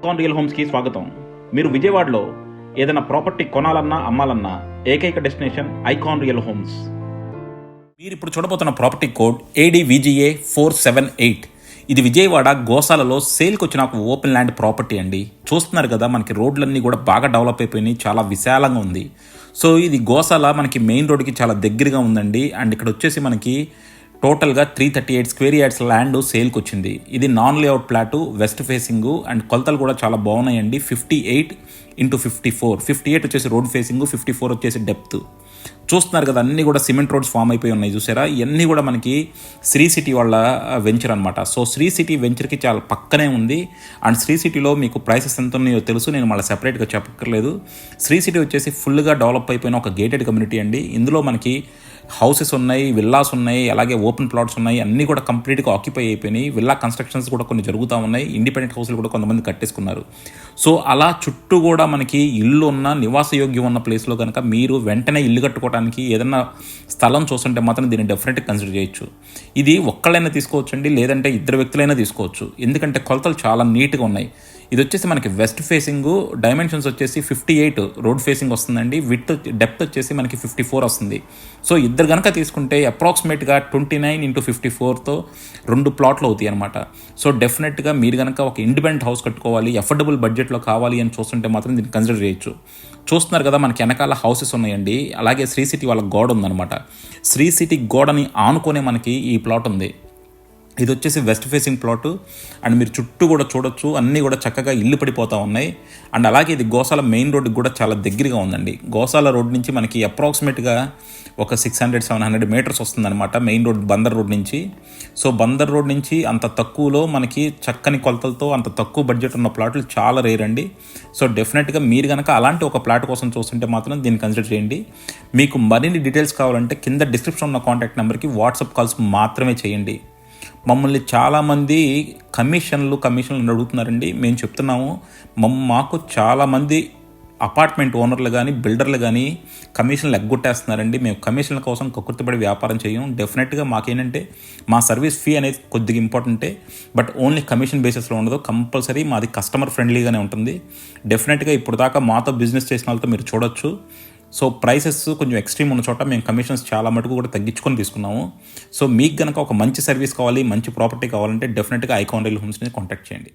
Icon real హోమ్స్కి స్వాగతం. మీరు విజయవాడలో ఏదైనా ప్రాపర్టీ కొనాలన్నా అమ్మాలన్నా ఏకైక డెస్టినేషన్ ఐకాన్ రియల్ హోమ్స్. మీరు ఇప్పుడు చూడబోతున్న ప్రాపర్టీ కోడ్ ADVGA 478. ఇది విజయవాడ గోశాలలో సేల్కి వచ్చిన ఒక ఓపెన్ ల్యాండ్ ప్రాపర్టీ అండి. చూస్తున్నారు కదా, మనకి రోడ్లన్నీ కూడా బాగా డెవలప్ అయిపోయినాయి, చాలా విశాలంగా ఉంది. సో ఇది గోశాల మనకి మెయిన్ రోడ్కి చాలా దగ్గరగా ఉందండి. అండ్ ఇక్కడ వచ్చేసి మనకి టోటల్గా 338 స్క్వేర్ యార్డ్స్ ల్యాండ్ సేల్కి వచ్చింది. ఇది non layout plot, west facing, and కొలతలు కూడా చాలా బాగున్నాయండి. 58x54, 58 వచ్చేసి రోడ్ ఫేసింగ్, 54 వచ్చేసి డెప్త్. చూస్తున్నారు కదా, అన్నీ కూడా సిమెంట్ రోడ్స్ ఫామ్ అయిపోయి ఉన్నాయి. చూసారా, ఇవన్నీ కూడా మనకి శ్రీ సిటీ వాళ్ళ వెంచర్ అనమాట. సో శ్రీ సిటీ వెంచర్కి చాలా పక్కనే ఉంది. అండ్ శ్రీ సిటీలో మీకు ప్రైసెస్ ఎంత ఉన్నాయో తెలుసు, నేను మళ్ళీ సెపరేట్గా చెప్పక్కర్లేదు. శ్రీ సిటీ వచ్చేసి ఫుల్గా డెవలప్ అయిపోయిన ఒక గేటెడ్ కమ్యూనిటీ అండి. ఇందులో మనకి హౌసెస్ ఉన్నాయి, విల్లాస్ ఉన్నాయి, అలాగే ఓపెన్ ప్లాట్స్ ఉన్నాయి. అన్నీ కూడా కంప్లీట్గా ఆక్యుపై అయిపోయినాయి. విల్లా కన్స్ట్రక్షన్స్ కూడా కొన్ని జరుగుతూ ఉన్నాయి. ఇండిపెండెంట్ హౌస్లు కూడా కొంతమంది కట్టేసుకున్నారు. సో అలా చుట్టూ కూడా మనకి ఇల్లు ఉన్న, నివాసయోగ్యం ఉన్న ప్లేస్లో కనుక మీరు వెంటనే ఇల్లు కట్టుకోవడానికి ఏదైనా స్థలం చూస్తుంటే మాత్రం దీన్ని డెఫినెట్గా కన్సిడర్ చేయొచ్చు. ఇది ఒక్కళ్ళైనా తీసుకోవచ్చండి, లేదంటే ఇద్దరు వ్యక్తులైనా తీసుకోవచ్చు. ఎందుకంటే కొలతలు చాలా నీట్గా ఉన్నాయి. ఇది వచ్చేసి మనకి వెస్ట్ ఫేసింగ్, డైమెన్షన్స్ వచ్చేసి 58 రోడ్ ఫేసింగ్ వస్తుందండి. డెప్త్ వచ్చేసి మనకి 54 వస్తుంది. సో ఇద్దరు కనుక తీసుకుంటే అప్రాక్సిమేట్గా 29x54తో 2 ప్లాట్లు అవుతాయి అనమాట. సో డెఫినెట్గా మీరు కనుక ఒక ఇండిపెండెంట్ హౌస్ కట్టుకోవాలి, అఫోర్డబుల్ బడ్జెట్లో కావాలి అని చూస్తుంటే మాత్రం దీన్ని కన్సిడర్ చేయొచ్చు. చూస్తున్నారు కదా, మనకి వెనకాల హౌసెస్ ఉన్నాయండి. అలాగే శ్రీ సిటీ వాళ్ళ గోడ ఉందన్నమాట. శ్రీ సిటీ గోడని ఆనుకునే మనకి ఈ ప్లాట్ ఉంది. ఇది వచ్చేసి వెస్ట్ ఫేసింగ్ ప్లాటు. అండ్ మీరు చుట్టూ కూడా చూడొచ్చు, అన్నీ కూడా చక్కగా ఇల్లు పడిపోతూ ఉన్నాయి. అండ్ అలాగే ఇది గోశాల మెయిన్ రోడ్డుకి కూడా చాలా దగ్గరగా ఉందండి. గోశాల రోడ్ నుంచి మనకి అప్రాక్సిమేట్గా ఒక 600-700 మీటర్స్ వస్తుందన్నమాట మెయిన్ రోడ్, బందర్ రోడ్ నుంచి. సో బందర్ రోడ్ నుంచి అంత తక్కువలో మనకి చక్కని కొలతలతో అంత తక్కువ బడ్జెట్ ఉన్న ప్లాట్లు చాలా రేర్ అండి. సో డెఫినెట్గా మీరు కనుక అలాంటి ఒక ప్లాట్ కోసం చూస్తుంటే మాత్రం దీన్ని కన్సిడర్ చేయండి. మీకు మరిన్ని డీటెయిల్స్ కావాలంటే కింద డిస్క్రిప్షన్ ఉన్న కాంటాక్ట్ నెంబర్కి వాట్సాప్ కాల్స్ మాత్రమే చేయండి. మమ్మల్ని చాలామంది కమిషన్లు అడుగుతున్నారండి. మేము చెప్తున్నాము, మాకు చాలామంది అపార్ట్మెంట్ ఓనర్లు కానీ బిల్డర్లు కానీ కమిషన్లు ఎగ్గొట్టేస్తున్నారండి. మేము కమిషన్ల కోసం కక్కుర్తిపడి వ్యాపారం చేయం. డెఫినెట్గా మాకేంటంటే మా సర్వీస్ ఫీ అనేది కొద్దిగా ఇంపార్టెంటే, బట్ ఓన్లీ కమిషన్ బేసిస్లో ఉండదు. కంపల్సరీ మాది కస్టమర్ ఫ్రెండ్లీగానే ఉంటుంది. డెఫినెట్గా ఇప్పుడు దాకా మాతో బిజినెస్ చేసిన వాళ్ళతో మీరు చూడొచ్చు. సో ప్రైసెస్ కొంచెం ఎక్స్ట్రీమ్ ఉన్న చోట మేము కమిషన్స్ చాలా మటుకు కూడా తగ్గించుకొని తీసుకున్నాము. సో మీకు కనుక ఒక మంచి సర్వీస్ కావాలి, మంచి ప్రాపర్టీ కావాలంటే డెఫినెట్గా ఐకాన్ రియల్ హోమ్స్ని కాంటాక్ట్ చేయండి.